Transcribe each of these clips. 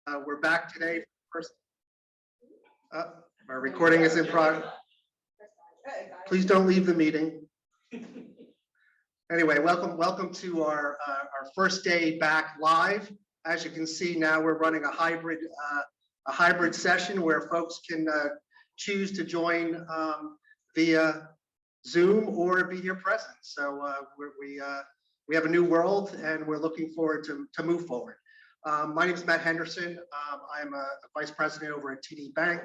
We're back today. First, our recording is in progress. Please don't leave the meeting. Anyway, welcome to our first day back live. As you can see, now we're running a hybrid session where folks can choose to join via Zoom or be here present. So we have a new world, and we're looking forward to move forward. My name is Matt Henderson. I'm a vice president over at TD Bank.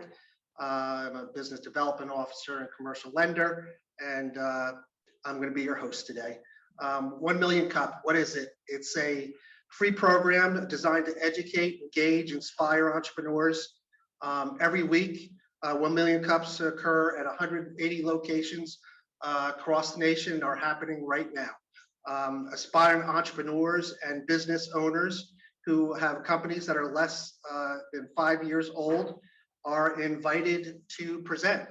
I'm a business development officer and commercial lender, and I'm going to be your host today. 1 Million Cup, what is it? It's a free program designed to educate, engage, inspire entrepreneurs. Every week, 1 Million Cups occur at 180 locations across the nation, are happening right now. Aspiring entrepreneurs and business owners who have companies that are less than 5 years old are invited to present.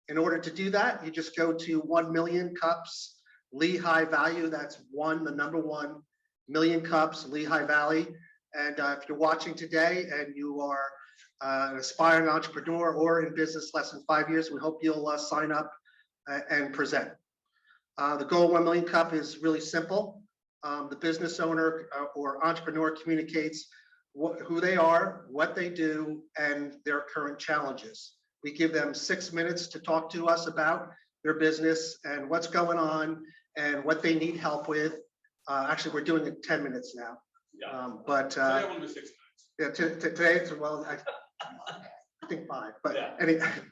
In order to do that, you just go to 1 Million Cups, Lehigh Value. That's the number 1 Million Cups, Lehigh Valley. And if you're watching today and you are an aspiring entrepreneur or in business less than 5 years, we hope you'll sign up and present. The goal of 1 Million Cup is really simple. The business owner or entrepreneur communicates who they are, what they do, and their current challenges. We give them 6 minutes to talk to us about their business and what's going on and what they need help with. Actually, we're doing it 10 minutes now. Yeah. But today will be 6 minutes. Yeah, today it's, well, I think 5. But yeah.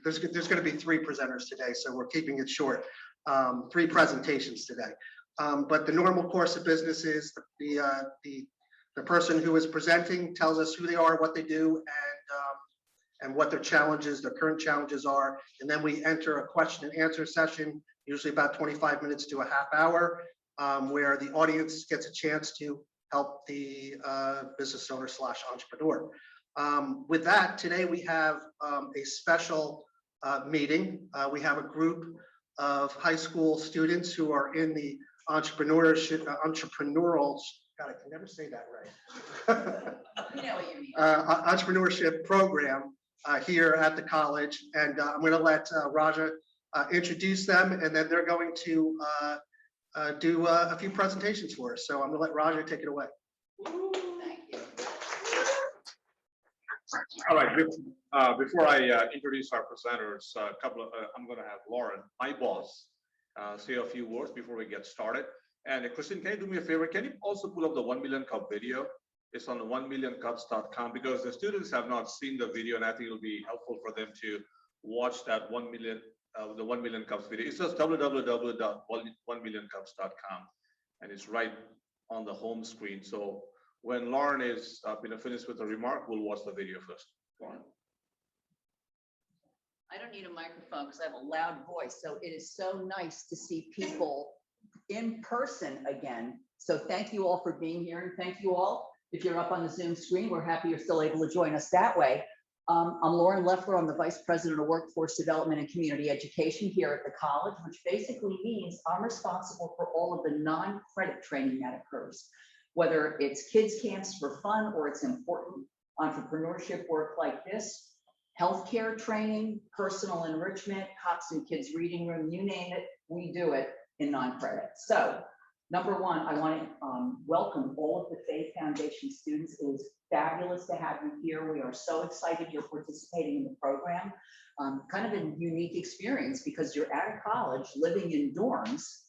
There's going to be 3 presenters today, so we're keeping it short. 3 presentations today. But the normal course of business is the person who is presenting tells us who they are, what they do, and what their challenges, their current challenges are. And then we enter a question and answer session, usually about 25 minutes to a half hour, where the audience gets a chance to help the business owner / entrepreneur. With that, today we have a special meeting. We have a group of high school students who are in the entrepreneurial, God, I can never say that right. You know what you mean. Entrepreneurship program here at the college. And I'm going to let Raja introduce them, and then they're going to do a few presentations for us. So I'm going to let Raja take it away. Thank you. All right. Before I introduce our presenters, I'm going to have Lauren, my boss, say a few words before we get started. And Christine, can you do me a favor? Can you also pull up the 1 Million Cup video? It's on the 1millioncups.com, because the students have not seen the video, and I think it'll be helpful for them to watch that the 1 Million Cups video. It's just www.1millioncups.com, and it's right on the home screen. So when Lauren is finished with the remark, we'll watch the video first. Lauren. I don't need a microphone because I have a loud voice. So it is so nice to see people in person again. So thank you all for being here, and thank you all. If you're up on the Zoom screen, we're happy you're still able to join us that way. I'm Lauren Leffler. I'm the Vice President of Workforce Development and Community Education here at the college, which basically means I'm responsible for all of the non-credit training that occurs, whether it's kids camps for fun or it's important entrepreneurship work like this, healthcare training, personal enrichment, Cops and Kids Reading Room, you name it, we do it in non-credit. So number one, I want to welcome all of the Faith Foundation students. It is fabulous to have you here. We are so excited you're participating in the program. Kind of a unique experience because you're at a college living in dorms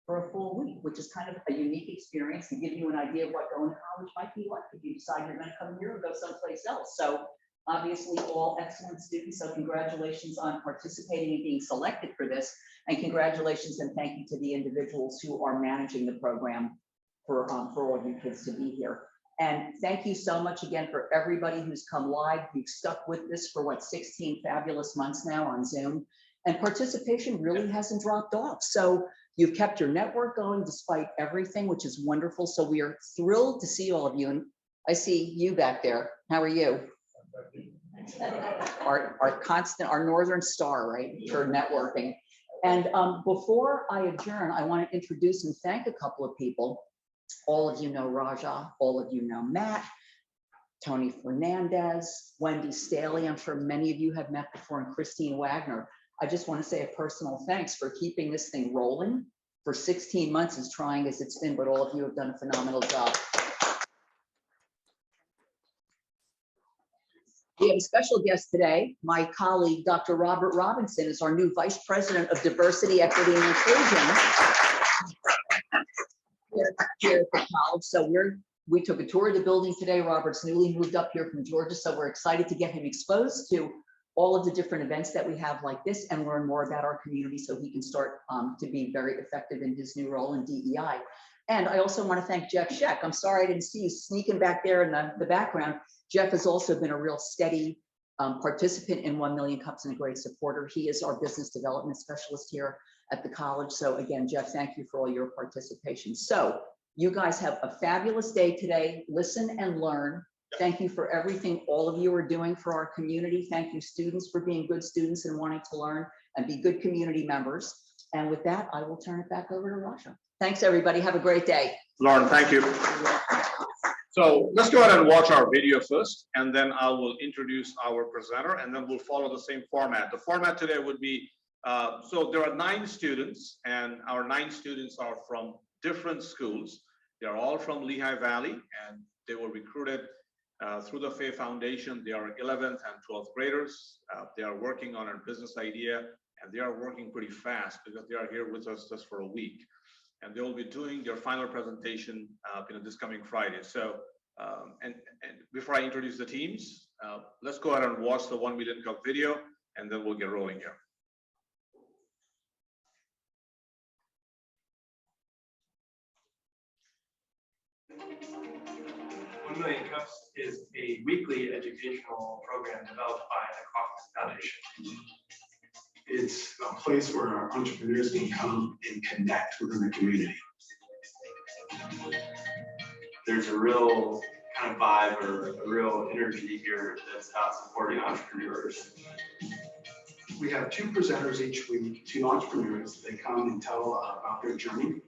for a full week, which is kind of a unique experience to give you an idea of what going to college might be like if you decide you're going to come here or go someplace else. So obviously all excellent students, so congratulations on participating and being selected for this, and congratulations and thank you to the individuals who are managing the program for all of you kids to be here. And thank you so much again for everybody who's come live. You've stuck with this for what, 16 fabulous months now on Zoom, and participation really hasn't dropped off. So you've kept your network going despite everything, which is wonderful. So we are thrilled to see all of you. And I see you back there. How are you? Our Northern Star, right, for networking. And before I adjourn, I want to introduce and thank a couple of people. All of you know Raja, all of you know Matt. Tony Fernandez, Wendy Staley, I'm sure many of you have met before, and Christine Wagner. I just want to say a personal thanks for keeping this thing rolling for 16 months, as trying as it's been, but all of you have done a phenomenal job. We have a special guest today. My colleague, Dr. Robert Robinson, is our new Vice President of Diversity, Equity, and Inclusion here at the college. So we took a tour of the building today. Robert's newly moved up here from Georgia, so we're excited to get him exposed to all of the different events that we have like this and learn more about our community so he can start to be very effective in his new role in DEI. And I also want to thank Jeff Scheck. I'm sorry I didn't see you sneaking back there in the background. Jeff has also been a real steady participant in 1 Million Cups and a great supporter. He is our business development specialist here at the college. So again, Jeff, thank you for all your participation. So you guys have a fabulous day today. Listen and learn. Thank you for everything all of you are doing for our community. Thank you, students, for being good students and wanting to learn and be good community members. And with that, I will turn it back over to Rasha. Thanks, everybody. Have a great day. Lauren, thank you. So let's go ahead and watch our video first, and then I will introduce our presenter, and then we'll follow the same format. The format today would be, so there are 9 students, and our 9 students are from different schools. They're all from Lehigh Valley, and they were recruited through the Fay Foundation. They are 11th and 12th graders. They are working on a business idea, and they are working pretty fast because they are here with us just for a week. And they will be doing their final presentation this coming Friday. So, and before I introduce the teams, let's go ahead and watch the 1 Million Cup video, and then we'll get rolling here. 1 Million Cups is a weekly educational program developed by the Kaufman Foundation. It's a place where entrepreneurs can come and connect within the community. There's a real kind of vibe or a real energy here that's about supporting entrepreneurs. We have 2 presenters each week, 2 entrepreneurs. They come and tell about their journey.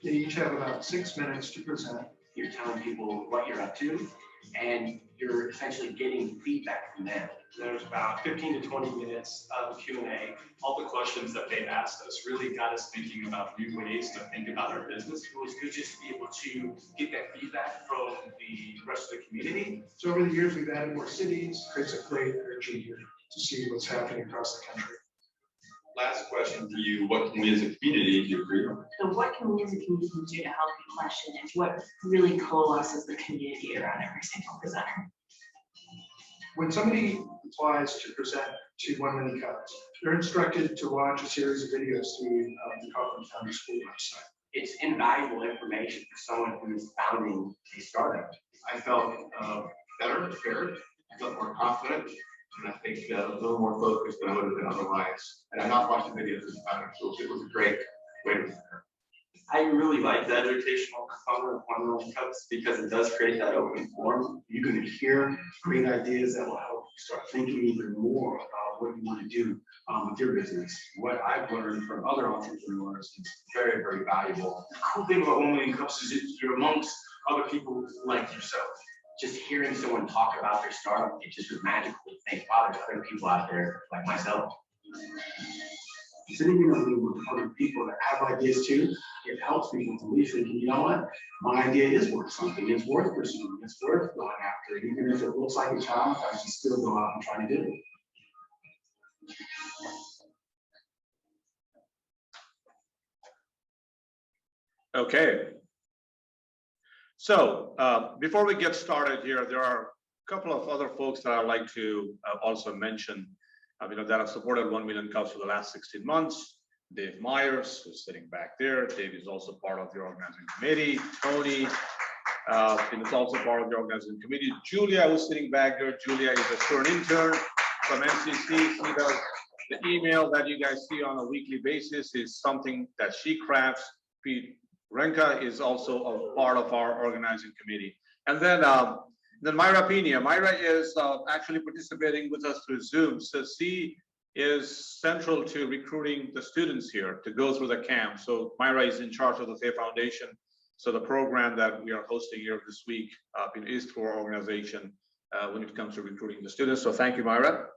They each have about 6 minutes to present. You're telling people what you're up to, and you're essentially getting feedback from them. There's about 15 to 20 minutes of Q&A. All the questions that they've asked us really got us thinking about new ways to think about our business. It was good just to be able to get that feedback from the rest of the community. So over the years, we've added more cities. Creates a great energy here to see what's happening across the country. Last question for you, what can we as a community do for you? So what can we as a community do to help you question is what really coalesces the community around every single presenter. When somebody applies to present to 1 Million Cups, they're instructed to watch a series of videos through the Kaufman Foundation School website. It's invaluable information for someone who is founding a startup. I felt better prepared, I felt more confident, and I think a little more focused than I would have been otherwise. And I not watched the videos as a founder, so it was a great way to prepare. I really like the educational component of 1 Million Cups because it does create that open forum. You're going to hear great ideas that will help you start thinking even more about what you want to do with your business. What I've learned from other entrepreneurs is very, very valuable. The cool thing about 1 Million Cups is you're amongst other people like yourself. Just hearing someone talk about their startup, it just was magical to think, wow, there's other people out there like myself. Sitting in a room with other people that have ideas too, it helps people to leave thinking, you know what, my idea is worth something, it's worth pursuing, it's worth going after it, even if it looks like a challenge, I should still go out and try to do it. Okay. So before we get started here, there are a couple of other folks that I'd like to also mention, that have supported 1 Million Cups for the last 16 months. Dave Myers, who's sitting back there. Dave is also part of the organizing committee. Tony is also part of the organizing committee. Julia, who's sitting back there. Julia is a current intern from NCC. She does the email that you guys see on a weekly basis is something that she crafts. Pete Renka is also a part of our organizing committee. And then Myra Pena. Myra is actually participating with us through Zoom. So she is central to recruiting the students here to go through the camp. So Myra is in charge of the Fay Foundation. So the program that we are hosting here this week is through our organization. when it comes to recruiting the students. So thank you, Myra,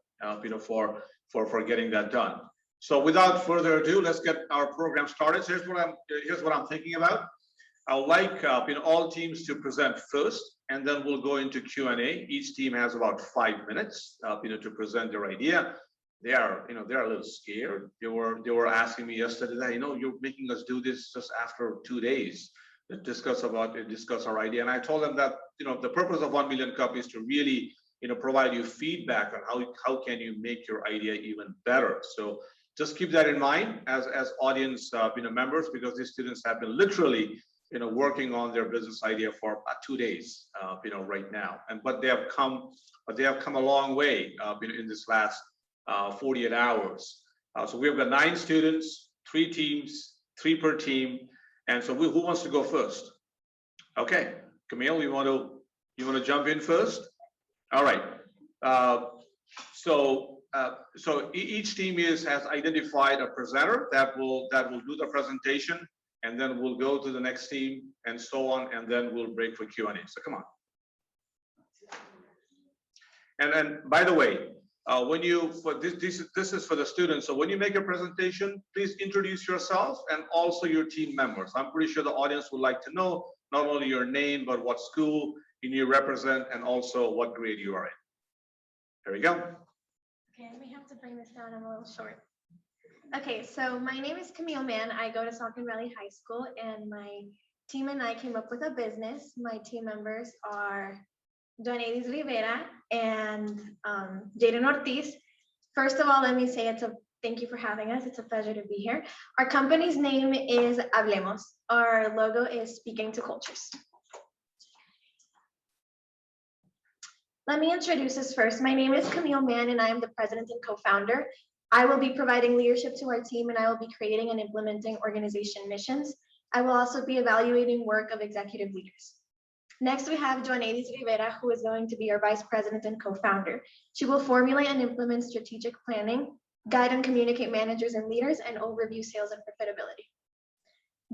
for getting that done. So without further ado, let's get our program started. So here's what I'm thinking about. I would like all teams to present first, and then we'll go into Q&A. Each team has about 5 minutes, to present their idea. They are a little scared. They were asking me yesterday, you're making us do this just after 2 days to discuss our idea. And I told them that, the purpose of 1 Million Cup is to really, provide you feedback on how can you make your idea even better. So just keep that in mind as audience, members, because these students have been literally, working on their business idea for 2 days, right now. But they have come a long way, in this last 48 hours. So we've got 9 students, 3 teams, 3 per team. And so who wants to go first? Okay, Camille, you want to jump in first? All right. So each team has identified a presenter that will do the presentation, and then we'll go to the next team and so on, and then we'll break for Q&A. So come on. And by the way, this is for the students. So when you make a presentation, please introduce yourself and also your team members. I'm pretty sure the audience would like to know not only your name, but what school you represent and also what grade you are in. There we go. Okay, we have to bring this down. I'm a little short. Okay, so my name is Camille Mann. I go to Saucon Valley High School, and my team and I came up with a business. My team members are Joanedis Rivera and Jaden Ortiz. First of all, let me say thank you for having us. It's a pleasure to be here. Our company's name is Hablemos. Our logo is Speaking to Cultures. Let me introduce us first. My name is Camille Mann, and I am the president and co-founder. I will be providing leadership to our team, and I will be creating and implementing organization missions. I will also be evaluating work of executive leaders. Next, we have Joanedis Rivera, who is going to be our vice president and co-founder. She will formulate and implement strategic planning, guide and communicate managers and leaders, and overview sales and profitability.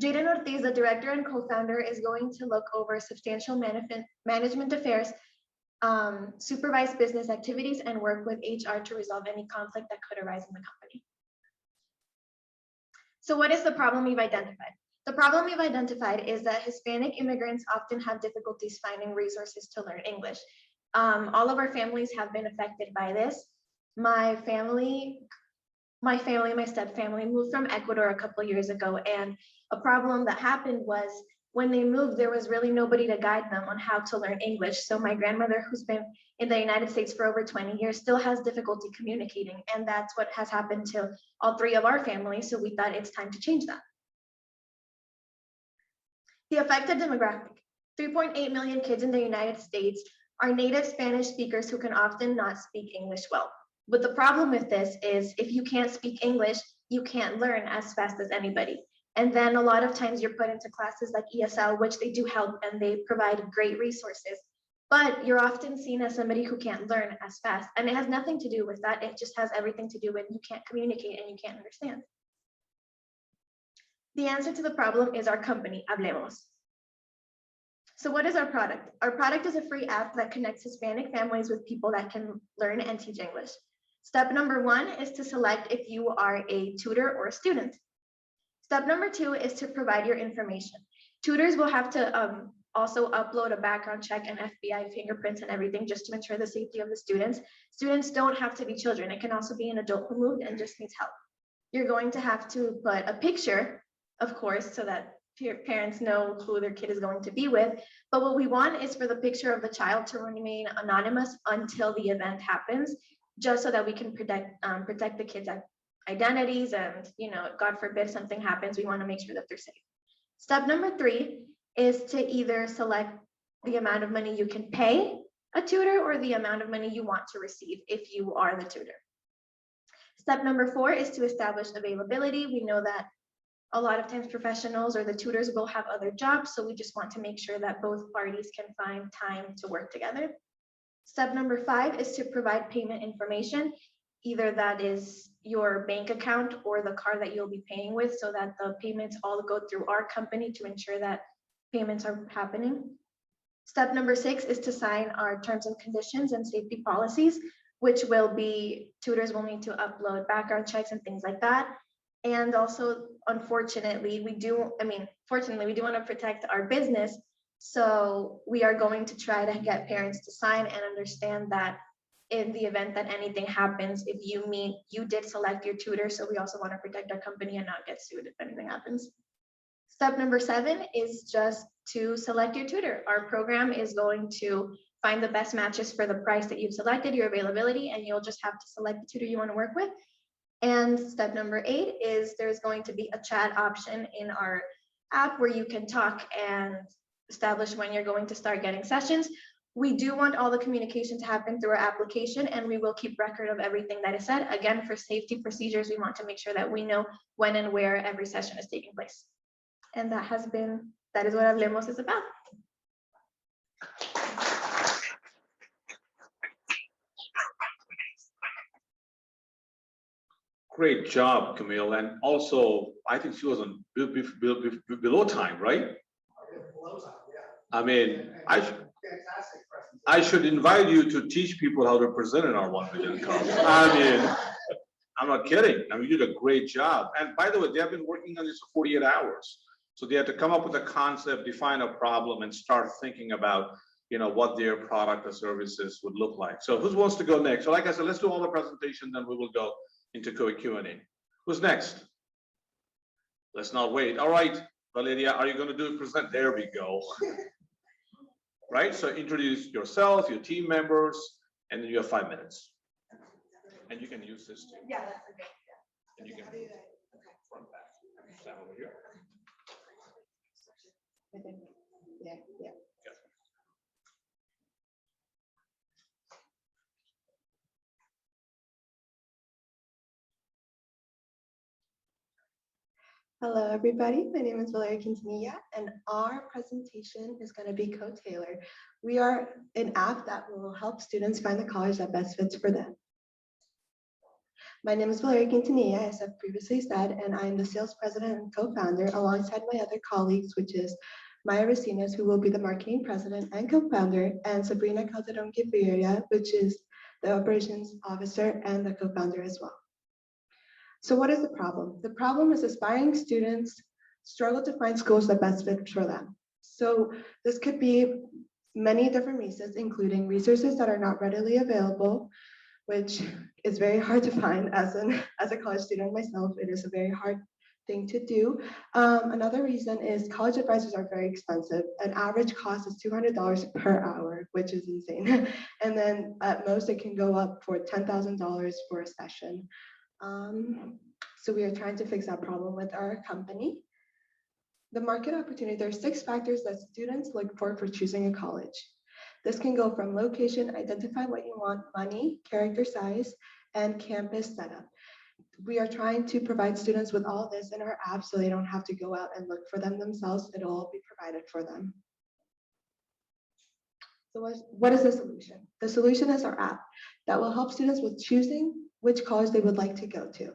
Jaden Ortiz, the director and co-founder, is going to look over substantial management affairs, supervise business activities, and work with HR to resolve any conflict that could arise in the company. So what is the problem we've identified? The problem we've identified is that Hispanic immigrants often have difficulties finding resources to learn English. All of our families have been affected by this. My step family moved from Ecuador a couple of years ago, and a problem that happened was when they moved, there was really nobody to guide them on how to learn English. So my grandmother, who's been in the United States for over 20 years, still has difficulty communicating. And that's what has happened to all 3 of our families. So we thought it's time to change that. The affected demographic: 3.8 million kids in the United States are native Spanish speakers who can often not speak English well. But the problem with this is if you can't speak English, you can't learn as fast as anybody. And then a lot of times you're put into classes like ESL, which they do help and they provide great resources. But you're often seen as somebody who can't learn as fast. And it has nothing to do with that. It just has everything to do with you can't communicate and you can't understand. The answer to the problem is our company, Hablemos. So what is our product? Our product is a free app that connects Hispanic families with people that can learn and teach English. Step number 1 is to select if you are a tutor or a student. Step number 2 is to provide your information. Tutors will have to also upload a background check and FBI fingerprints and everything just to ensure the safety of the students. Students don't have to be children. It can also be an adult who moved and just needs help. You're going to have to put a picture, of course, so that parents know who their kid is going to be with. But what we want is for the picture of the child to remain anonymous until the event happens, just so that we can protect the kids' identities, and God forbid something happens, we want to make sure that they're safe. Step number 3 is to either select the amount of money you can pay a tutor or the amount of money you want to receive if you are the tutor. Step number 4 is to establish availability. We know that a lot of times professionals or the tutors will have other jobs, so we just want to make sure that both parties can find time to work together. Step number 5 is to provide payment information. Either that is your bank account or the card that you'll be paying with, so that the payments all go through our company to ensure that payments are happening. Step number 6 is to sign our terms and conditions and safety policies, which will be tutors will need to upload background checks and things like that. And also, unfortunately, fortunately, we do want to protect our business. So we are going to try to get parents to sign and understand that in the event that anything happens, if you did select your tutor. So we also want to protect our company and not get sued if anything happens. Step number 7 is just to select your tutor. Our program is going to find the best matches for the price that you've selected, your availability, and you'll just have to select the tutor you want to work with. And step number 8 is there's going to be a chat option in our app where you can talk and establish when you're going to start getting sessions. We do want all the communication to happen through our application, and we will keep record of everything that is said. Again, for safety procedures, we want to make sure that we know when and where every session is taking place. And that is what Hablemos is about. Great job, Camille. And also, I think she was on below time, right? I mean, I should invite you to teach people how to present in our 1 million cards. I mean, I'm not kidding. I mean, you did a great job. And by the way, they have been working on this for 48 hours. So they had to come up with a concept, define a problem, and start thinking about, what their product or services would look like. So who wants to go next? So like I said, let's do all the presentations, then we will go into Q&A. Who's next? Let's not wait. All right, Valeria, are you going to do a present? There we go. Right, so introduce yourself, your team members, and then you have 5 minutes. And you can use this too. Yeah, that's okay. And you can front back. Stand over here. Yeah. Hello, everybody. My name is Valeria Quintanilla, and our presentation is going to be co-tailored. We are an app that will help students find the college that best fits for them. My name is Valeria Quintanilla, as I've previously said, and I'm the sales president and co-founder alongside my other colleagues, which is Maya Racines, who will be the marketing president and co-founder, and Sabrina Calderon Gaviria, which is the operations officer and the co-founder as well. So what is the problem? The problem is aspiring students struggle to find schools that best fit for them. So this could be many different reasons, including resources that are not readily available, which is very hard to find as a college student myself. It is a very hard thing to do. Another reason is college advisors are very expensive. An average cost is $200 per hour, which is insane. And then at most it can go up for $10,000 for a session. So we are trying to fix that problem with our company. The market opportunity, there are 6 factors that students look for choosing a college. This can go from location, identify what you want, money, character size, and campus setup. We are trying to provide students with all this in our app so they don't have to go out and look for them themselves. It'll all be provided for them. So what is the solution? The solution is our app that will help students with choosing which college they would like to go to.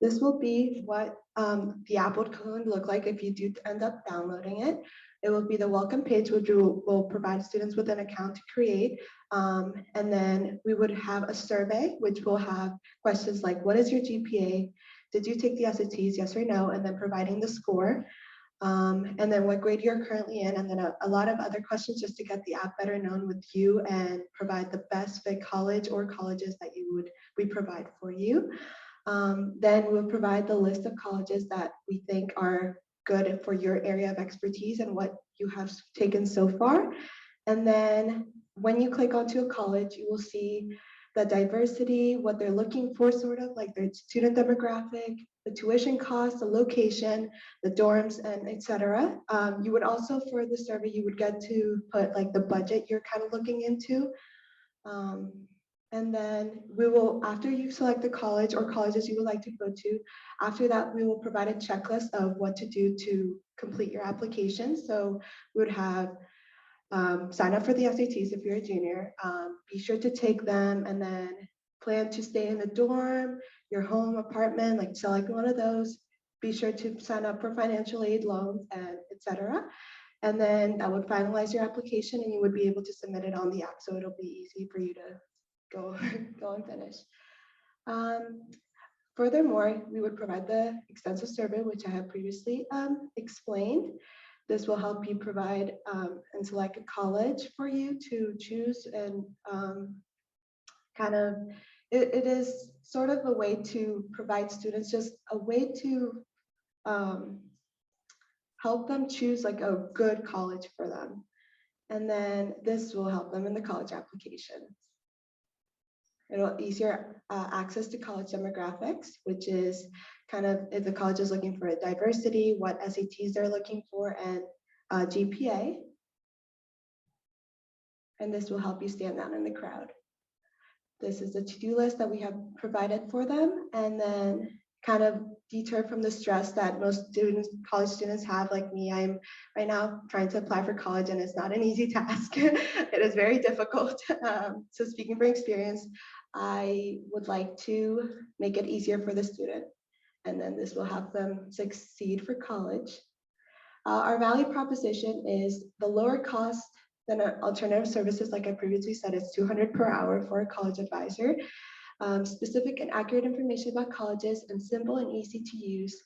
This will be what the app would look like if you do end up downloading it. It will be the welcome page, which will provide students with an account to create. And then we would have a survey, which will have questions like, what is your GPA? Did you take the SATs, yes or no? And then providing the score. And then what grade you're currently in, and then a lot of other questions just to get the app better known with you and provide the best fit college or colleges that we provide for you. Then we'll provide the list of colleges that we think are good for your area of expertise and what you have taken so far. And then when you click onto a college, you will see the diversity, what they're looking for, sort of like their student demographic, the tuition costs, the location, the dorms, and etc. You would also, for the survey, you would get to put like the budget you're kind of looking into. And then we will, after you select the college or colleges you would like to go to, after that, we will provide a checklist of what to do to complete your application. So we would have sign up for the SATs if you're a junior, be sure to take them, and then plan to stay in the dorm, your home, apartment, like select one of those, be sure to sign up for financial aid loans and etc. And then that would finalize your application and you would be able to submit it on the app. So it'll be easy for you to go, go and finish. Furthermore, we would provide the extensive survey, which I have previously explained. This will help you provide and select a college for you to choose, and it is sort of a way to provide students just a way to help them choose like a good college for them. And then this will help them in the college application. It'll easier access to college demographics, which is kind of if the college is looking for a diversity, what SATs they're looking for, and GPA. And this will help you stand out in the crowd. This is the to-do list that we have provided for them, and then kind of deter from the stress that most students, college students have, like me. I'm right now trying to apply for college and it's not an easy task. It is very difficult. So speaking from experience, I would like to make it easier for the student, and then this will help them succeed for college. Our value proposition is the lower cost than alternative services. Like I previously said, it's $200 per hour for a college advisor. Specific and accurate information about colleges, and simple and easy to use,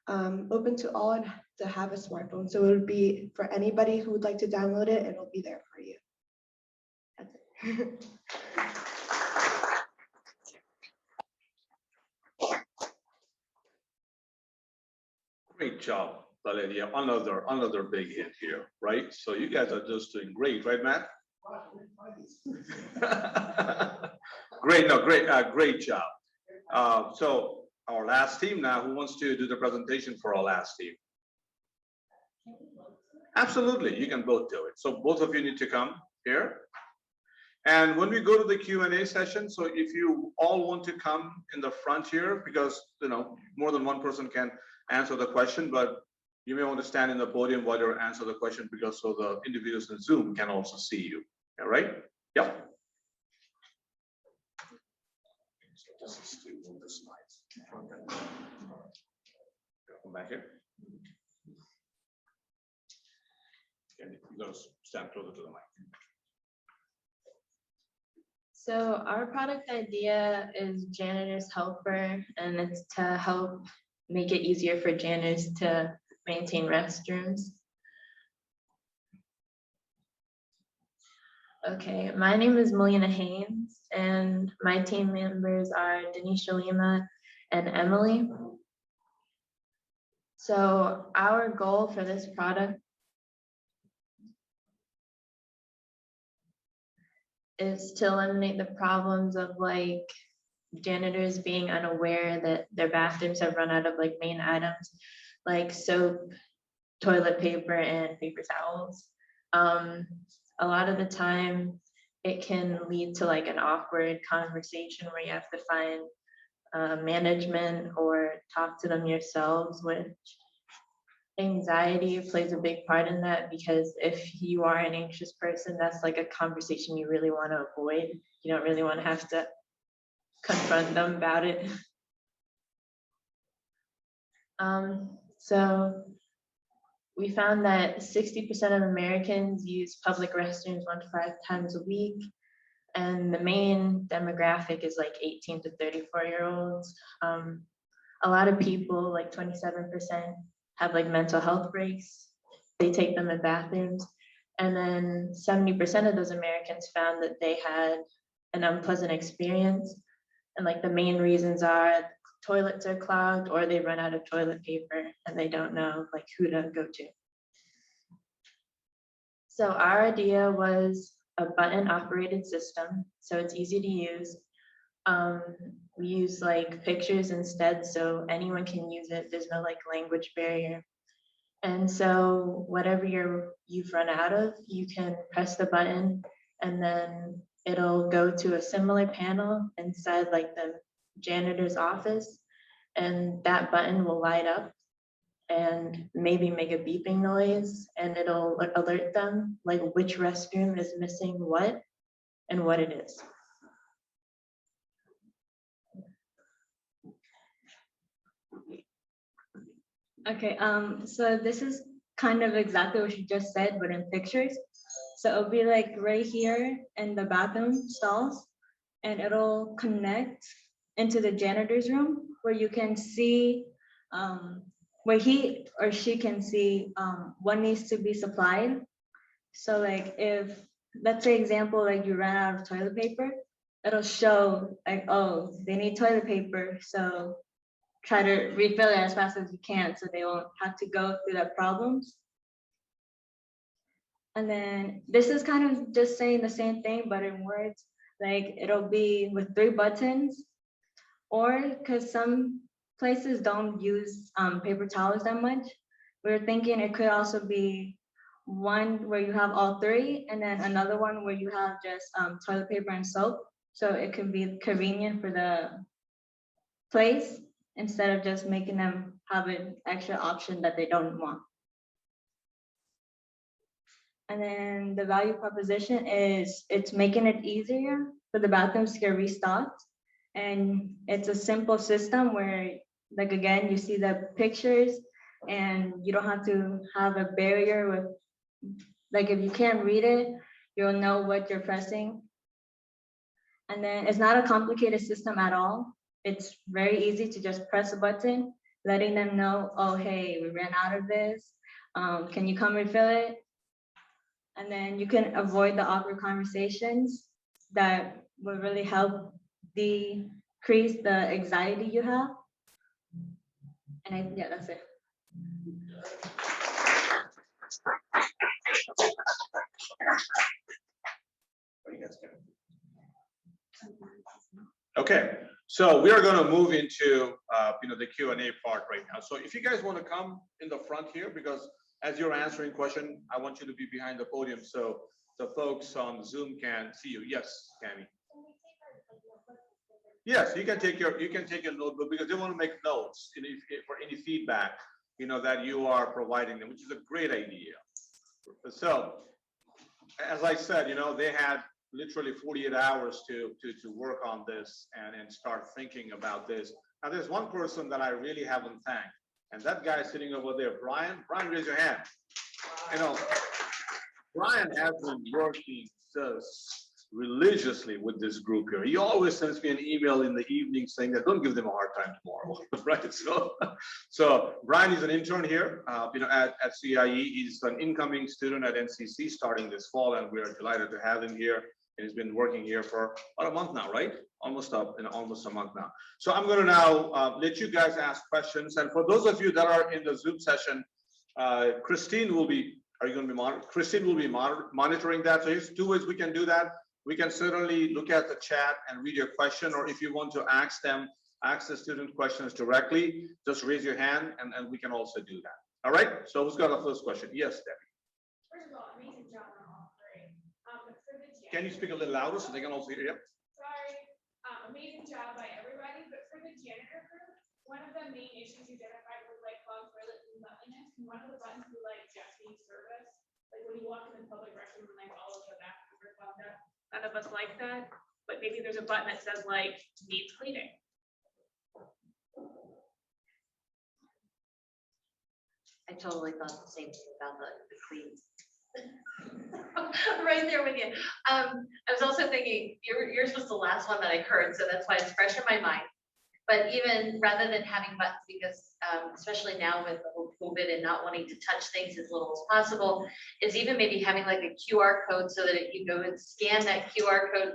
open to all and to have a smartphone. So it would be for anybody who would like to download it, it'll be there for you. That's it. Great job, Valeria. Another big hit here, right? So you guys are just doing great, right, Matt? Great, no, great job. So our last team now, who wants to do the presentation for our last team? Absolutely, you can both do it. So both of you need to come here. And when we go to the Q&A session, so if you all want to come in the front here, because more than one person can answer the question, but you may want to stand in the podium while you answer the question, because so the individuals in Zoom can also see you. All right? Yep. Come back here. Okay, you gotta stand closer to the mic. So our product idea is Janitor's Helper, and it's to help make it easier for janitors to maintain restrooms. Okay, my name is Melina Haynes, and my team members are Denisha Lima and Emily. So our goal for this product is to eliminate the problems of like janitors being unaware that their bathrooms have run out of like main items like soap, toilet paper, and paper towels. A lot of the time it can lead to like an awkward conversation where you have to find management or talk to them yourselves, which anxiety plays a big part in that, because if you are an anxious person, that's like a conversation you really want to avoid. You don't really want to have to confront them about it. So we found that 60% of Americans use public restrooms 1 to 5 times a week. And the main demographic is like 18 to 34-year-olds. A lot of people, like 27%, have like mental health breaks. They take them in bathrooms. And then 70% of those Americans found that they had an unpleasant experience. And like the main reasons are toilets are clogged, or they run out of toilet paper and they don't know like who to go to. So our idea was a button operated system, so it's easy to use. We use like pictures instead, so anyone can use it. There's no like language barrier. And so whatever you've run out of, you can press the button and then it'll go to a similar panel inside like the janitor's office, and that button will light up and maybe make a beeping noise, and it'll alert them like which restroom is missing what and what it is. Okay, so this is kind of exactly what you just said, but in pictures. So it'll be like right here in the bathroom stalls, and it'll connect into the janitor's room where you can see, where he or she can see what needs to be supplied. So like if, let's say example, like you ran out of toilet paper, it'll show like, oh, they need toilet paper, so try to refill it as fast as you can so they won't have to go through that problems. And then this is kind of just saying the same thing, but in words, like it'll be with 3 buttons, or because some places don't use paper towels that much, we're thinking it could also be one where you have all 3, and then another one where you have just toilet paper and soap. So it can be convenient for the place instead of just making them have an extra option that they don't want. And then the value proposition is it's making it easier for the bathrooms to get restocked. And it's a simple system where, like, again, you see the pictures and you don't have to have a barrier with, like, if you can't read it, you'll know what you're pressing. And then it's not a complicated system at all. It's very easy to just press a button, letting them know, oh, hey, we ran out of this. Can you come refill it? And then you can avoid the awkward conversations that will really help decrease the anxiety you have. And yeah, that's it. What do you guys think? Okay, so we are going to move into the Q&A part right now. So if you guys want to come in the front here, because as you're answering question, I want you to be behind the podium so the folks on Zoom can see you. Yes, Tammy. Yes, you can take your notebook because they want to make notes for any feedback that you are providing them, which is a great idea. So as I said, they had literally 48 hours to work on this and start thinking about this. Now there's one person that I really haven't thanked, and that guy sitting over there, Brian. Brian, raise your hand. Brian has been working just religiously with this group here. He always sends me an email in the evening saying that don't give them a hard time tomorrow, right? So Brian is an intern here, at CIE. He's an incoming student at NCC starting this fall, and we are delighted to have him here. And he's been working here for about a month now, right? Almost a month now. So I'm going to now let you guys ask questions. And for those of you that are in the Zoom session, Christine will be. Are you going to be Christine will be monitoring that. So here's 2 ways we can do that. We can certainly look at the chat and read your question, or if you want to ask the student questions directly, just raise your hand and we can also do that. All right, so who's got the first question? Yes, Debbie. First of all, amazing job on all 3. But for the Can you speak a little louder so they can also hear you? Sorry, amazing job by everybody, but for the janitor group, one of the main issues you identified was like clogged toilets and cleanliness, and one of the buttons was like just need service. Like when you walk in the public restroom and like all of the bathrooms are clogged up. None of us like that, but maybe there's a button that says like needs cleaning. I totally thought the same thing about the clean. Right there with you. I was also thinking yours was the last one that I heard, so that's why it's fresh in my mind. But even rather than having buttons, because especially now with the whole COVID and not wanting to touch things as little as possible, is even maybe having like a QR code so that if you go and scan that QR code,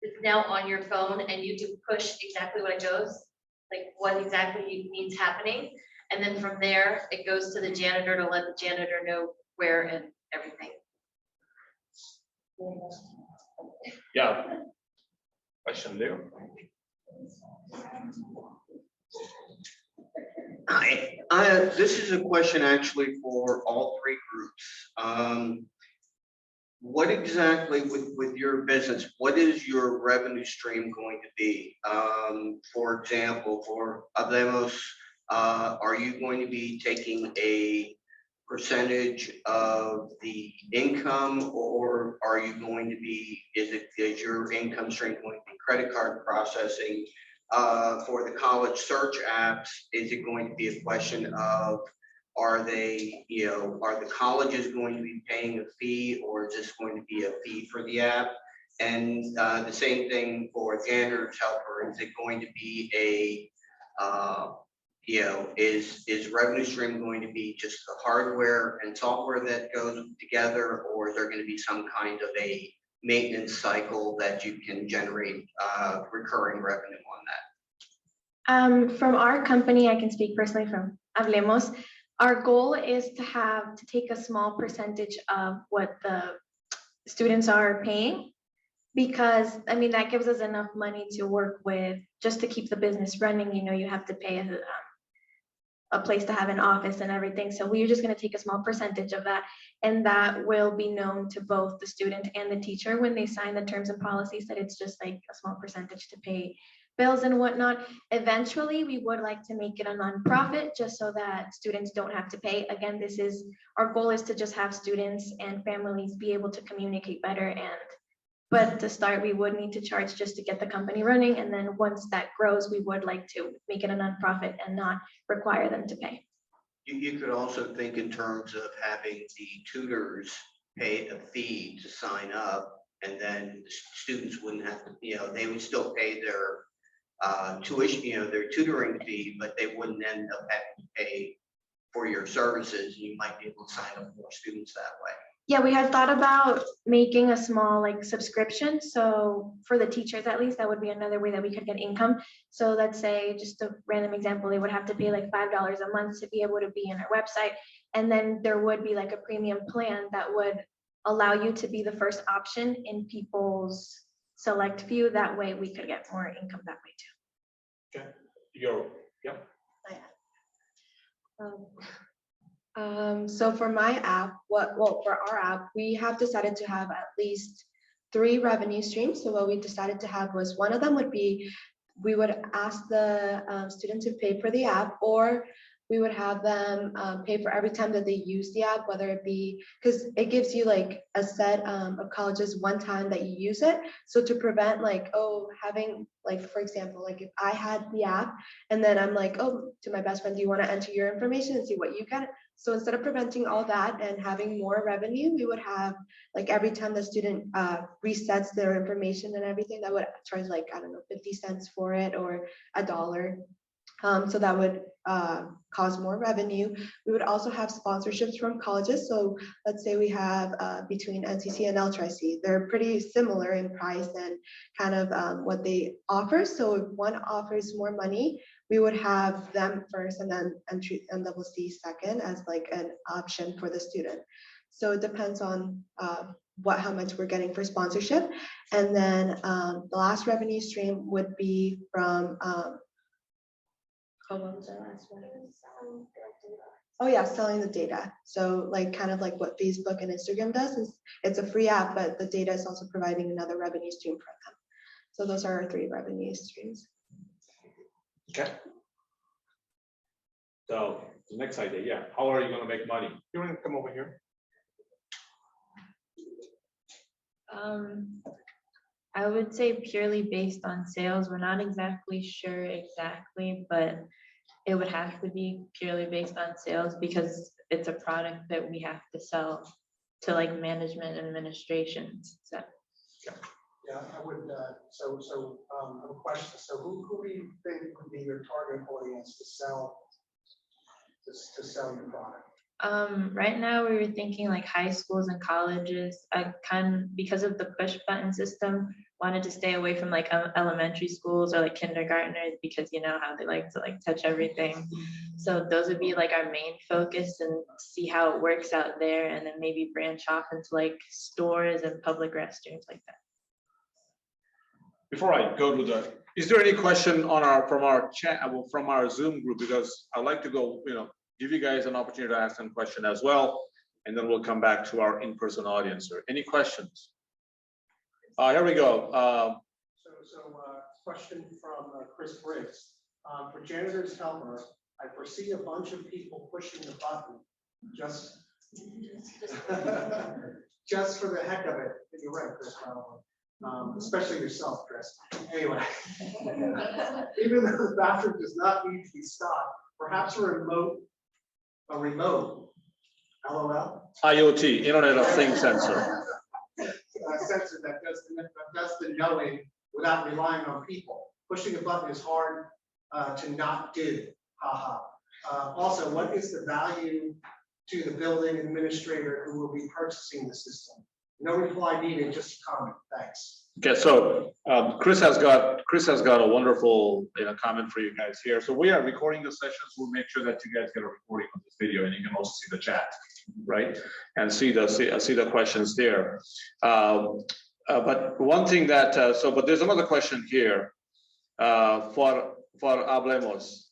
it's now on your phone, and you can push exactly what it goes, like what exactly needs happening. And then from there, it goes to the janitor to let the janitor know where and everything. Yeah. Question there. Hi, this is a question actually for all 3 groups. What exactly with your business, what is your revenue stream going to be? For example, for Hablemos, are you going to be taking a percentage of the income, or are you going to be, is your income stream going to be credit card processing, for the college search apps, is it going to be a question of, are they, are the colleges going to be paying a fee, or is this going to be a fee for the app? And the same thing for janitor's helper, is it going to be a, is revenue stream going to be just the hardware and software that goes together, or is there going to be some kind of a maintenance cycle that you can generate recurring revenue on that? From our company, I can speak personally from Hablemos. Our goal is to take a small percentage of what the students are paying, because I mean, that gives us enough money to work with just to keep the business running. You have to pay a place to have an office and everything. So we're just going to take a small percentage of that, and that will be known to both the student and the teacher when they sign the terms and policies, that it's just like a small percentage to pay bills and whatnot. Eventually, we would like to make it a nonprofit just so that students don't have to pay. Again, our goal is to just have students and families be able to communicate better. But to start, we would need to charge just to get the company running. And then once that grows, we would like to make it a nonprofit and not require them to pay. You could also think in terms of having the tutors pay a fee to sign up, and then the students wouldn't have to, they would still pay their tuition, their tutoring fee, but they wouldn't end up having to pay for your services. You might be able to sign up more students that way. Yeah, we had thought about making a small subscription. So for the teachers, at least, that would be another way that we could get income. So let's say, just a random example, they would have to pay like $5 a month to be able to be in our website. And then there would be like a premium plan that would allow you to be the first option in people's select few. That way we could get more income that way too. Okay. So for my app, for our app, we have decided to have at least 3 revenue streams. So what we decided to have was, one of them would be, we would ask the students to pay for the app, or we would have them pay for every time that they use the app, whether it be, because it gives you like a set of colleges one time that you use it. So to prevent having, for example, if I had the app and then I'm like, oh, to my best friend, do you want to enter your information and see what you get? So instead of preventing all that and having more revenue, we would have every time the student resets their information and everything, that would charge 50 cents for it, or $1. So that would cause more revenue. We would also have sponsorships from colleges. So let's say we have between NCC and LTRC, they're pretty similar in price and kind of what they offer. So if one offers more money, we would have them first and then NCC second as an option for the student. So it depends on how much we're getting for sponsorship. And then the last revenue stream would be from what was our last one? Oh yeah, selling the data. So kind of like what Facebook and Instagram does, is it's a free app, but the data is also providing another revenue stream for them. So those are our 3 revenue streams. Okay. So the next idea, how are you going to make money? You want to come over here? I would say purely based on sales. We're not exactly sure exactly, but it would have to be purely based on sales, because it's a product that we have to sell to management and administration. So Yeah, I would, so I have a question. So who do you think would be your target audience to sell your product? Right now we were thinking high schools and colleges. I because of the push button system, wanted to stay away from elementary schools or kindergartners, because you know how they like to touch everything. So those would be our main focus, and see how it works out there, and then maybe branch off into stores and public restrooms like that. Before I go to is there any question from our chat, from our Zoom group? Because I'd like to go, give you guys an opportunity to ask some question as well, and then we'll come back to our in-person audience. Any questions? Here we go. Question from Chris Briggs. For janitor's helper, I foresee a bunch of people pushing the button just for the heck of it. You're right, Chris, probably. Especially yourself, Chris. Anyway. Even though the bathroom does not need to be stocked, perhaps a remote, LOL. IoT, Internet of Things sensor. Sensor that does the knowing without relying on people. Pushing a button is hard to not do, haha. Also, what is the value to the building administrator who will be purchasing the system? No reply needed, just a comment, thanks. Okay, so Chris has got a wonderful comment for you guys here. So we are recording the sessions. We'll make sure that you guys get a recording of this video, and you can also see the chat, right? And see the questions there. But one thing that but there's another question here for Hablemos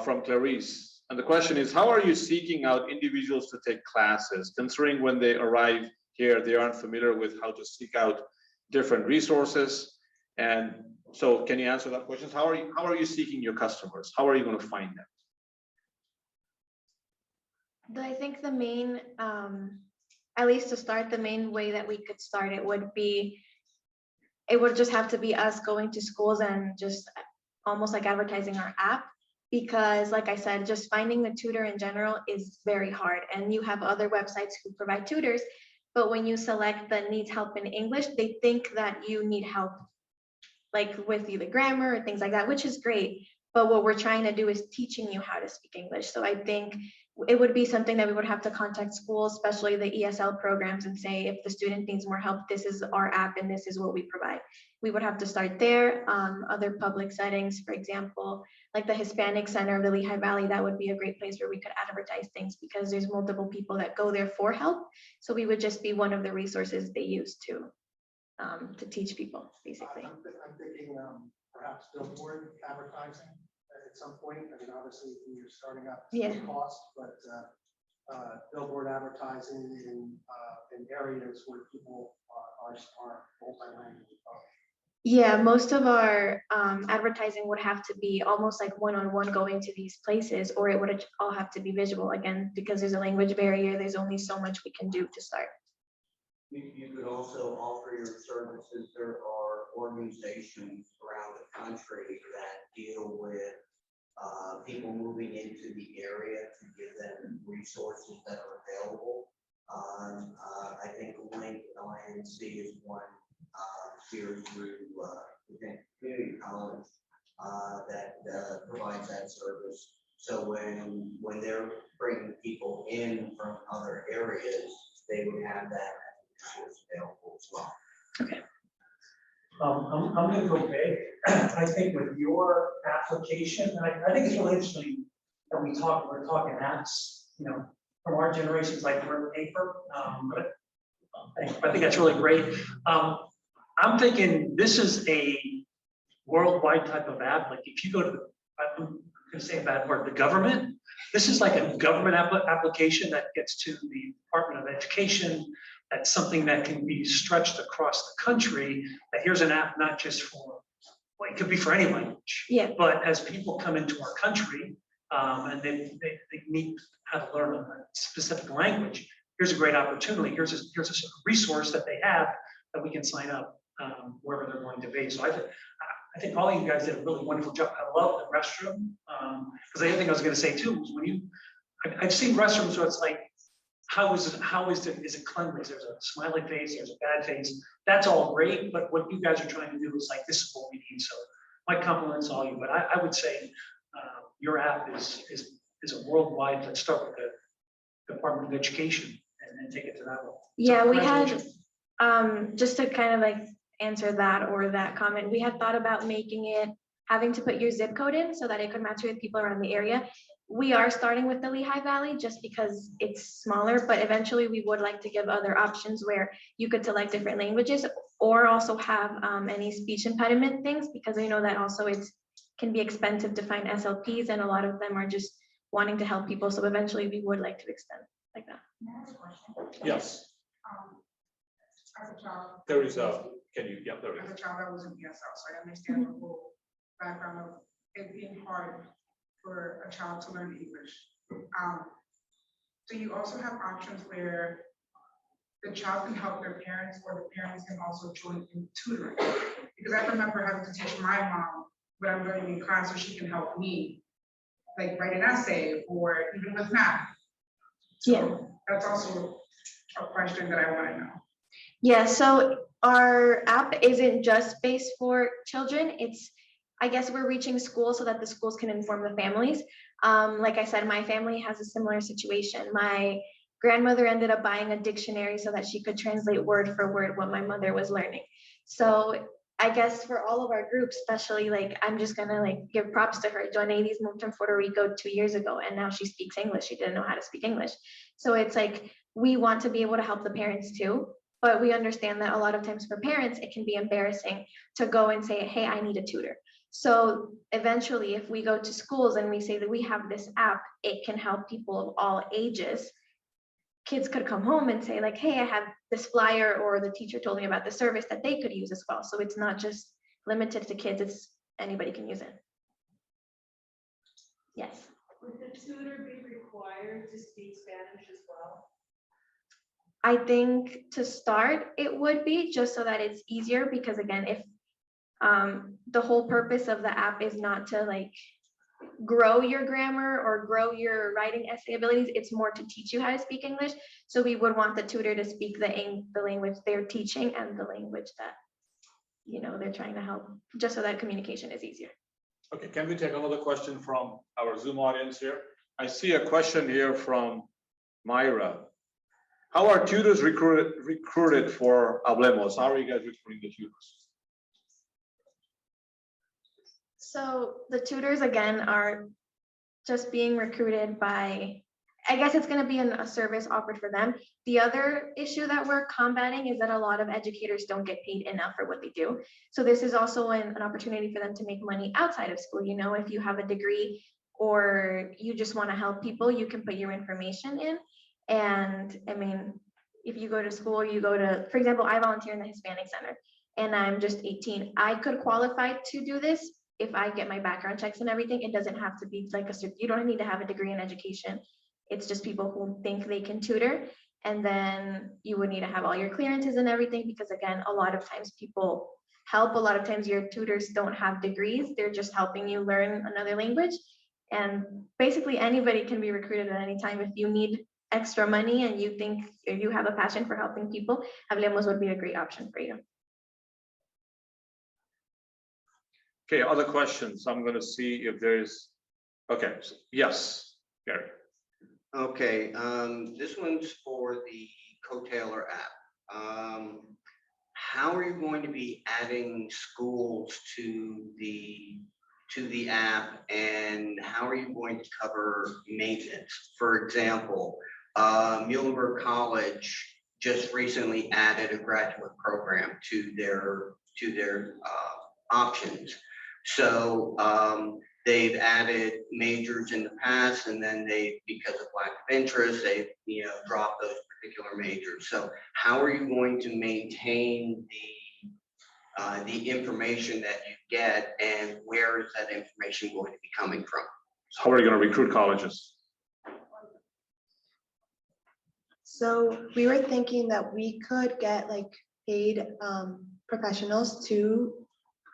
from Clarice, and the question is, how are you seeking out individuals to take classes, considering when they arrive here they aren't familiar with how to seek out different resources? And so can you answer that question? How are you seeking your customers? How are you going to find them? I think the main, at least to start, the main way that we could start it would just have to be us going to schools and just almost like advertising our app, because like I said, just finding the tutor in general is very hard, and you have other websites who provide tutors, but when you select the needs help in English, they think that you need help like with either grammar or things like that, which is great. But what we're trying to do is teaching you how to speak English. So I think it would be something that we would have to contact schools, especially the ESL programs, and say, if the student needs more help, this is our app and this is what we provide. We would have to start there. Other public settings, for example, like the Hispanic Center of the Lehigh Valley, that would be a great place where we could advertise things, because there's multiple people that go there for help. So we would just be one of the resources they use to teach people, basically. I'm thinking perhaps billboard advertising at some point. I mean, obviously, when you're starting up, it's Yeah. cost, but billboard advertising in areas where people are multi-language. Yeah, most of our advertising would have to be almost like one-on-one going to these places, or it would all have to be visual again, because there's a language barrier. There's only so much we can do to start. You could also offer your services. There are organizations around the country that deal with people moving into the area to give them resources that are available. I think Link INC is one here through community college that provides that service. So when they're bringing people in from other areas, they would have that resource available as well. Okay. I'm going to go big. I think with your application, and I think it's really interesting that we're talking apps, from our generations, like we're paper, but I think that's really great. I'm thinking this is a worldwide type of app. Like if you go to I'm going to say a bad word, the government, this is like a government application that gets to the Department of Education. That's something that can be stretched across the country, that here's an app not just for, well, it could be for any language. Yeah. But as people come into our country and they need how to learn a specific language, here's a great opportunity. Here's a resource that they have that we can sign up wherever they're going to be. So I think all of you guys did a really wonderful job. I love the restroom. Because the other thing I was going to say too was I've seen restrooms where it's like, is it cleanliness? There's a smiley face, there's a bad face. That's all great, but what you guys are trying to do is like, this is what we need. So my compliments to all you, but I would say your app is a worldwide. Let's start with the Department of Education and then take it to that level. Yeah, So we had just to kind of like answer that or that comment, we had thought about having to put your zip code in so that it could match with people around the area. We are starting with the Lehigh Valley just because it's smaller, but eventually we would like to give other options where you could select different languages, or also have any speech impediment things, because I know that also can be expensive to find SLPs, and a lot of them are just wanting to help people. So eventually we would like to extend like that. Can I ask a question? Yes. As a child. There is a, there is. As a child, I was in ESL, so I understand the whole background of it being hard for a child to learn English. Do you also have options where the child can help their parents, or the parents can also join in tutoring. Because I remember having to teach my mom what I'm learning in class so she can help me, like write an essay or even with math. So that's also a question that I want to know. Yeah, so our app isn't just based for children. It's, I guess we're reaching schools so that the schools can inform the families. Like I said, my family has a similar situation. My grandmother ended up buying a dictionary so that she could translate word for word what my mother was learning. So I guess for all of our groups, especially like, I'm just gonna like give props to her. Joanades moved from Puerto Rico 2 years ago and now she speaks English. She didn't know how to speak English. So it's like, we want to be able to help the parents too, but we understand that a lot of times for parents, it can be embarrassing to go and say, hey, I need a tutor. So eventually, if we go to schools and we say that we have this app, it can help people of all ages. Kids could come home and say like, hey, I have this flyer, or the teacher told me about the service that they could use as well. So it's not just limited to kids, it's anybody can use it. Yes. Would the tutor be required to speak Spanish as well? I think to start, it would be just so that it's easier, because again, if the whole purpose of the app is not to like grow your grammar or grow your writing essay abilities, it's more to teach you how to speak English. So we would want the tutor to speak the language they're teaching and the language that, you know, they're trying to help, just so that communication is easier. Okay, can we take another question from our Zoom audience here? I see a question here from Myra. How are tutors recruited for Hablemos? How are you guys recruiting the tutors? So the tutors, again, are just being recruited by, I guess it's going to be a service offered for them. The other issue that we're combating is that a lot of educators don't get paid enough for what they do. So this is also an opportunity for them to make money outside of school. You know, if you have a degree or you just want to help people, you can put your information in. And I mean, if you go to school, you go to, for example, I volunteer in the Hispanic Center and I'm just 18. I could qualify to do this if I get my background checks and everything. It doesn't have to be like you don't need to have a degree in education. It's just people who think they can tutor. And then you would need to have all your clearances and everything, because again, a lot of times people help. A lot of times your tutors don't have degrees. They're just helping you learn another language. And basically anybody can be recruited at any time. If you need extra money and you think you have a passion for helping people, Hablemos would be a great option for you. Okay, other questions? I'm going to see if there is. Okay, yes, Gary. Okay, this one's for the Co-Tailor app. How are you going to be adding schools to the app, and how are you going to cover maintenance? For example, Muhlenberg College just recently added a graduate program to their options. So they've added majors in the past, and then because of lack of interest, they've dropped those particular majors. So how are you going to maintain the information that you get, and where is that information going to be coming from? How are you going to recruit colleges? So we were thinking that we could get like paid professionals to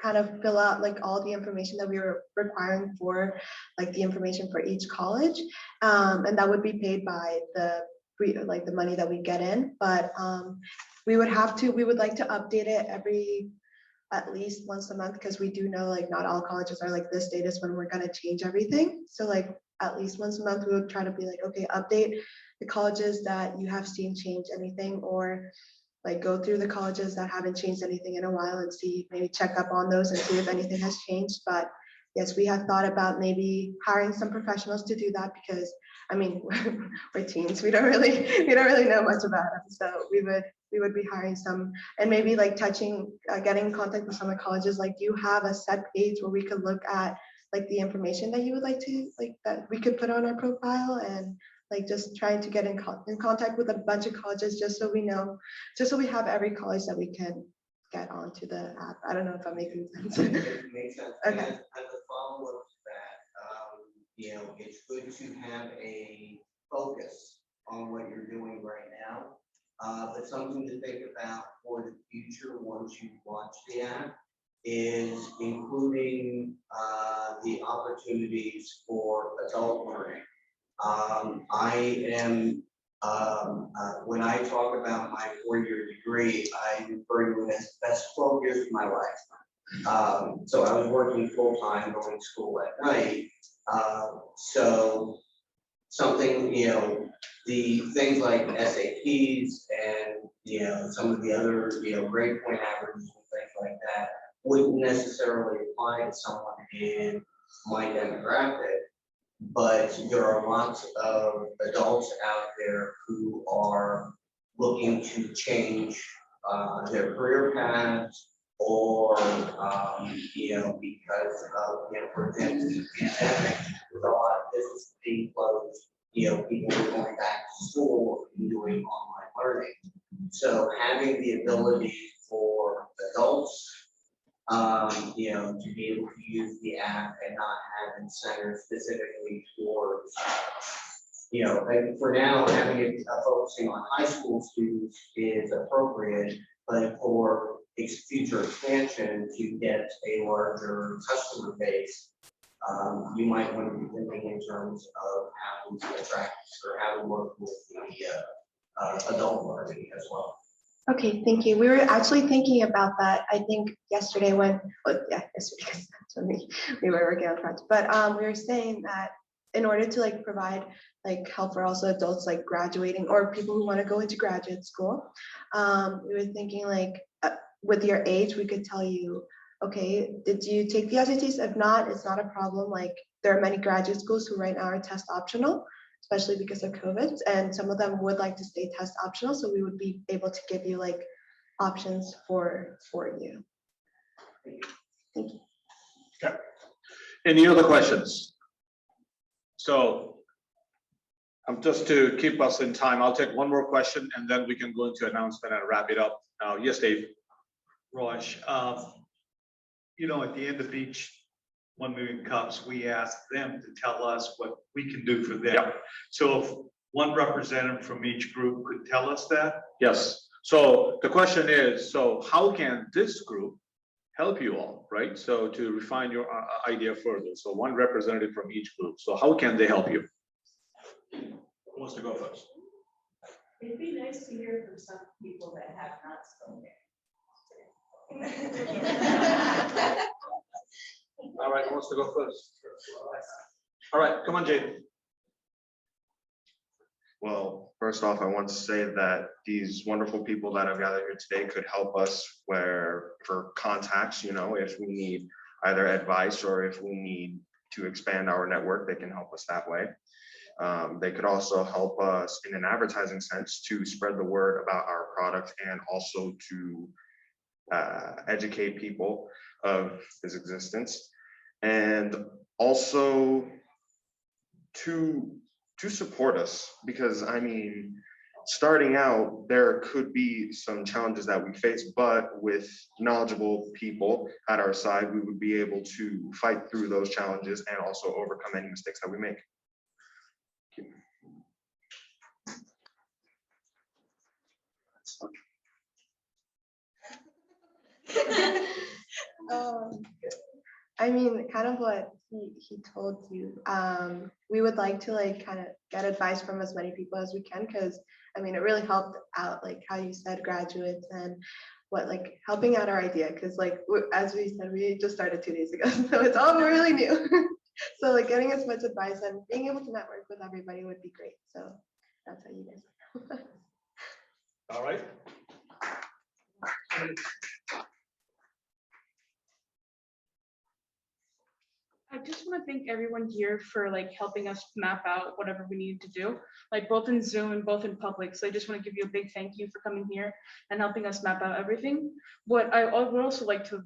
kind of fill out like all the information that we were requiring for like the information for each college, and that would be paid by the money that we get in. But we would like to update it at least once a month, because we do know like not all colleges are like this date is when we're going to change everything. So like at least once a month we would try to be like, okay, update the colleges that you have seen change anything, or like go through the colleges that haven't changed anything in a while and see, maybe check up on those and see if anything has changed. But yes, we have thought about maybe hiring some professionals to do that, because I mean, we're teens, we don't really know much about them. So we would be hiring some, and maybe like getting in contact with some of the colleges. Like, do you have a set page where we could look at like the information that you would like to, like that we could put on our profile, and like just trying to get in contact with a bunch of colleges, just so we know, just so we have every college that we can get onto the app. I don't know if I'm making sense. It makes sense. Okay. As a follow-up to that, it's good to have a focus on what you're doing right now. But something to think about for the future once you launch the app is including the opportunities for adult learning. I am, when I talk about my 4-year degree, I refer to it as the best 12 years of my life. So I was working full-time, going to school at night. So something, the things like SATs and, some of the other, grade point averages and things like that wouldn't necessarily apply to someone in my demographic. But there are lots of adults out there who are looking to change their career paths or, because of, for example, the pandemic, with a lot of businesses being closed, people are going back to school and doing online learning. So having the ability for adults, to be able to use the app and not have it centered specifically towards, and for now, having it focusing on high school students is appropriate, but for its future expansion to get a larger customer base, you might want to be thinking in terms of how to attract or how to work with the adult learning as well. Okay, thank you. We were actually thinking about that, I think yesterday when, yesterday, because that's when we were working on project, but we were saying that in order to provide help for also adults graduating or people who want to go into graduate school, we were thinking with your age, we could tell you, okay, did you take the SATs? If not, it's not a problem. There are many graduate schools who right now are test optional, especially because of COVID, and some of them would like to stay test optional, so we would be able to give you options for you. Thank you. Okay. Any other questions? So just to keep us in time, I'll take one more question and then we can go into announcement and wrap it up. Yes, Dave. Raj, at the end of each 1 Million Cups, we ask them to tell us what we can do for them. Yep. So if one representative from each group could tell us that? Yes. So the question is, so how can this group help you all, right? So to refine your idea further. So one representative from each group. So how can they help you? Who wants to go first? It'd be nice to hear from some people that have not spoken. All right, who wants to go first? All right, come on, Jade. Well, first off, I want to say that these wonderful people that I've gathered here today could help us for contacts, if we need either advice or if we need to expand our network, they can help us that way. They could also help us in an advertising sense to spread the word about our product and also to educate people of its existence, and also to support us, because starting out there could be some challenges that we face, but with knowledgeable people at our side, we would be able to fight through those challenges and also overcome any mistakes that we make. Kind of what he told you. We would like to kind of get advice from as many people as we can, because it really helped out how you said graduates and what helping out our idea, because as we said, we just started 2 days ago, so it's all really new. So getting as much advice and being able to network with everybody would be great. So that's how you guys. All right. I just want to thank everyone here for helping us map out whatever we need to do, both in Zoom and both in public. So I just want to give you a big thank you for coming here and helping us map out everything. What I would also like to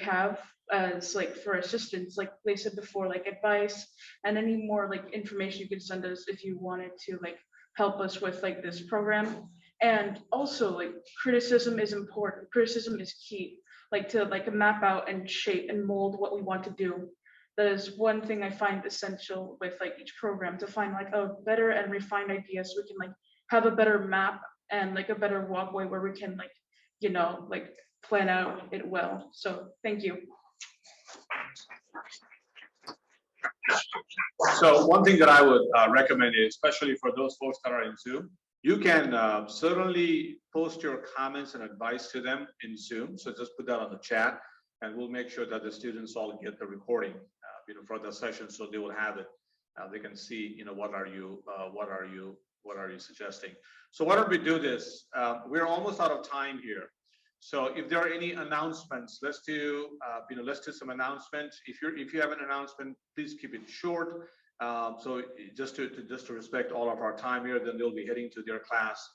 have as for assistance, like they said before, advice and any more information you could send us if you wanted to help us with this program. And also criticism is important. Criticism is key, to map out and shape and mold what we want to do. That is one thing I find essential with each program, to find a better and refined idea, so we can have a better map and like a better walkway where we can like, you know, like plan out it well. So thank you. So one thing that I would recommend is, especially for those folks that are in Zoom, you can certainly post your comments and advice to them in Zoom. So just put that on the chat, and we'll make sure that the students all get the recording, for the session, so they will have it. They can see, what are you suggesting. So why don't we do this? We're almost out of time here. So if there are any announcements, let's do some announcements. If you have an announcement, please keep it short. So just to respect all of our time here, then they'll be heading to their class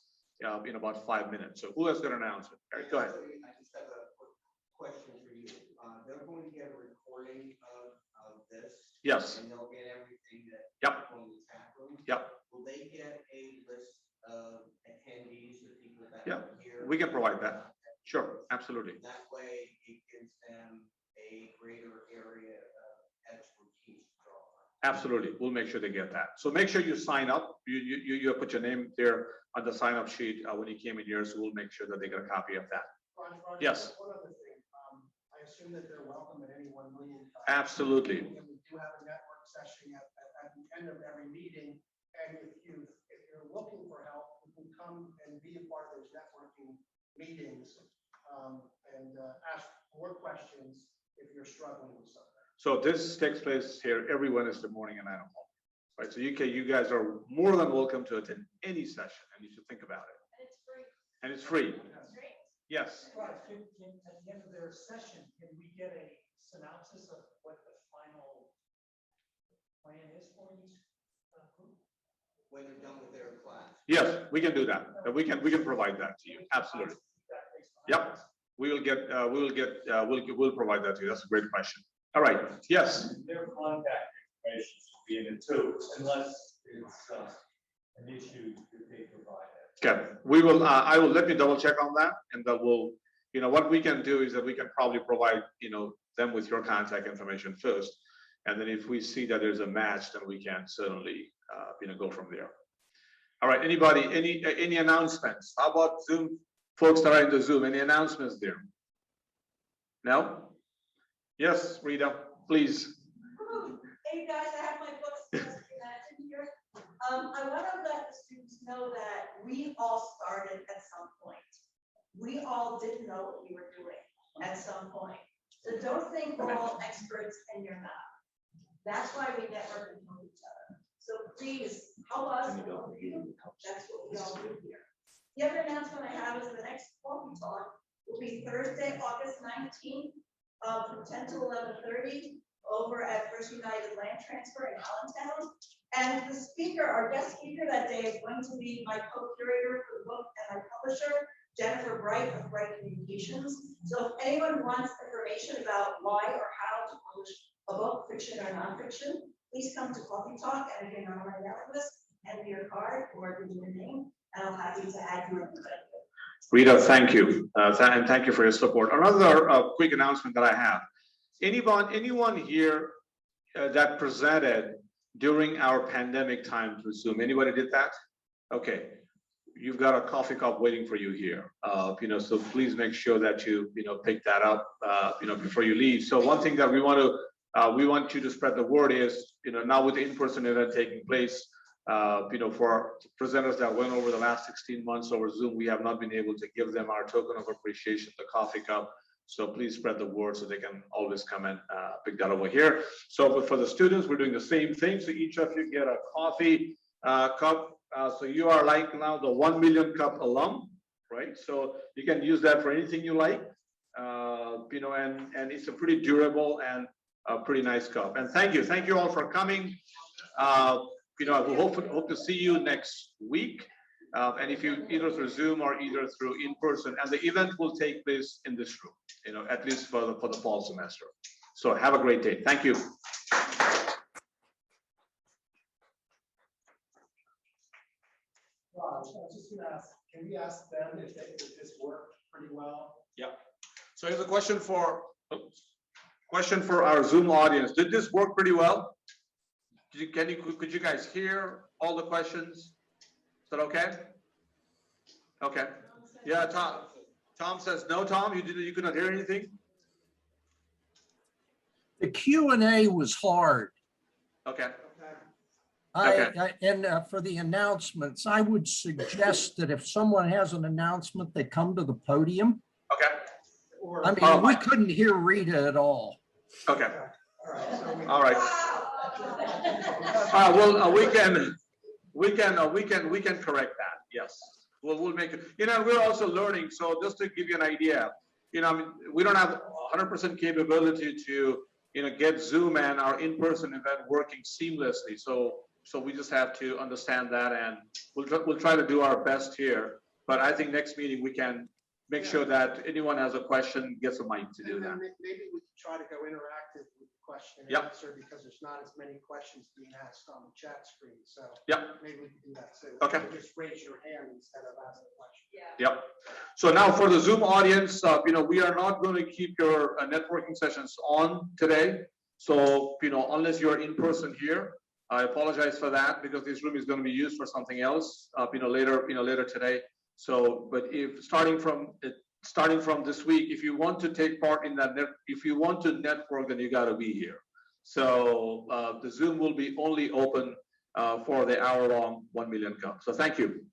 in about 5 minutes. So who has got an announcement? All right, go ahead. I just have a quick question for you. They're going to get a recording of this. Yes. And they'll get everything that. Yep. From the chat room. Yep. Will they get a list of attendees, the people that Yeah, are here? we can provide that. Sure, absolutely. That way it gives them a greater area of expertise to draw on. Absolutely, we'll make sure they get that. So make sure you sign up. You put your name there on the sign up sheet when you came in here, so we'll make sure that they get a copy of that. Ron, Yes. One other thing, I assume that they're welcome at any one meeting. Absolutely. And we do have a network session at the end of every meeting, and if you're looking for help, you can come and be a part of those networking meetings and ask more questions if you're struggling with something. So this takes place here every Wednesday morning, and I don't know, right? So you guys are more than welcome to attend any session, and you should think about it. And it's free. And it's free. Yes. Right, at the end of their session, can we get a synopsis of what the final plan is for each group? When they're done with their class. Yes, we can do that. We can provide that to you. Absolutely. Yep. We'll provide that to you. That's a great question. All right. Yes. Their contact information should be in it too, unless it's an issue that they provide. Okay. We will. I will let me double check on that, and that will. What we can do is that we can probably provide them with your contact information first, and then if we see that there's a match, then we can certainly go from there. All right. Anybody? Any announcements? How about Zoom folks that are in the Zoom? Any announcements there? No? Yes, Rita, please. Hey guys, I have my books in here. I want to let the students know that we all started at some point. We all didn't know what we were doing at some point. So don't think we're all experts and you're not. That's why we network and help each other. So please help us and help you. That's what we all do here. The other announcement I have is the next coffee talk will be Thursday, August 19th, from 10 to 11:30 over at First United Land Transfer in Allentown. And the speaker, our guest speaker that day is going to be my co-curator for the book and my publisher, Jennifer Bright of Bright Communications. So if anyone wants information about why or how to publish a book, fiction or nonfiction, please come to Coffee Talk, and if you're not on my mailing list, enter your card or give me your name, and I'm happy to add you in. Rita, thank you. And thank you for your support. Another quick announcement that I have. Anyone here that presented during our pandemic time through Zoom? Anybody did that? Okay. You've got a coffee cup waiting for you here. So please make sure that you pick that up before you leave. So one thing that we want you to spread the word is, now with the in-person event taking place, for presenters that went over the last 16 months over Zoom, we have not been able to give them our token of appreciation, the coffee cup. So please spread the word so they can always come and pick that over here. So for the students, we're doing the same thing. So each of you get a coffee cup. So you are like now the 1 million cup alum, right? So you can use that for anything you like, and it's a pretty durable and a pretty nice cup. And thank you all for coming. We hope to see you next week. And if you either through Zoom or either through in person, and the event will take place in this room, at least for the fall semester. So have a great day. Thank you. I was just going to ask, can we ask them if this worked pretty well? Yeah. So here's a question for our Zoom audience. Did this work pretty well? Could you guys hear all the questions? Is that okay? Okay. Yeah, Tom says no. Tom, you could not hear anything? The Q&A was hard. Okay. And for the announcements, I would suggest that if someone has an announcement, they come to the podium. Okay. I mean, we couldn't hear Rita at all. Okay. All right. Well, we can correct that. Yes. We'll make it. You know, we're also learning. So just to give you an idea, you know, I mean, we don't have 100% capability to, you know, get Zoom and our in-person event working seamlessly. So we just have to understand that, and we'll try to do our best here. But I think next meeting we can make sure that anyone has a question gets a mic to do that. Maybe we can try to go interactive with the question and Yep. answer, because there's not as many questions being asked on the chat screen. So Yep. maybe we can do that too. Okay. Just raise your hand instead of asking a question. Yep. So now for the Zoom audience, you know, we are not going to keep your networking sessions on today. So, you know, unless you're in person here, I apologize for that, because this room is going to be used for something else, later today. So, but if starting from this week, if you want to take part in that if you want to network, then you got to be here. So the Zoom will be only open for the hour-long 1 million cup. So thank you.